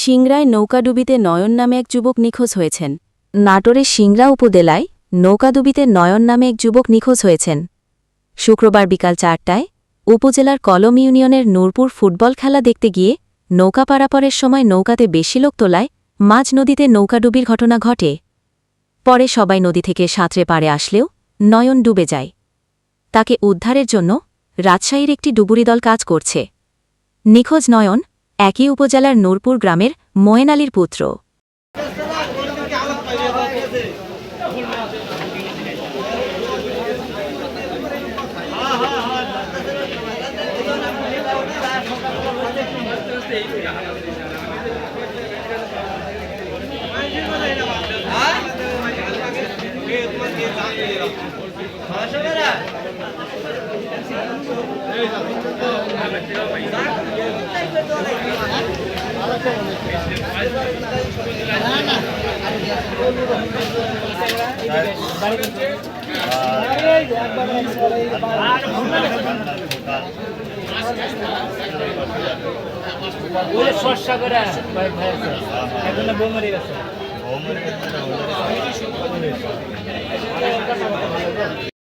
সিংড়ায় নৌকাডুবিতে নয়ন নামে এক যুবক নিখোঁজ হয়েছেন। নাটোরের সিংড়া উপজেলায় নৌকাডুবিতে নয়ন নামে এক যুবক নিখোঁজ হয়েছেন। শুক্রবার বিকাল ৪টায় উপজেলার কলম ইউনিয়নের নূরপুর ফুটবল খেলা দেখতে গিয়ে নৌকা পারাপারের সময় নৌকাতে বেশি লোক তোলায় মাঝ নদীতে নৌকাডুবির ঘটনা ঘটে। পরে সবাই নদী থেকে সাঁতরে পাড়ে আসলেও নয়ন ডুবে যায়। তাকে উদ্ধারের জন্য রাজশাহীর একটি ডুবুরি দল কাজ করছে। নিখোঁজ নয়ন একই উপজেলার নূরপুর গ্রামের মোয়েন আলীর পুত্র। সর্ষা করে এখন বউ মরে গেছে।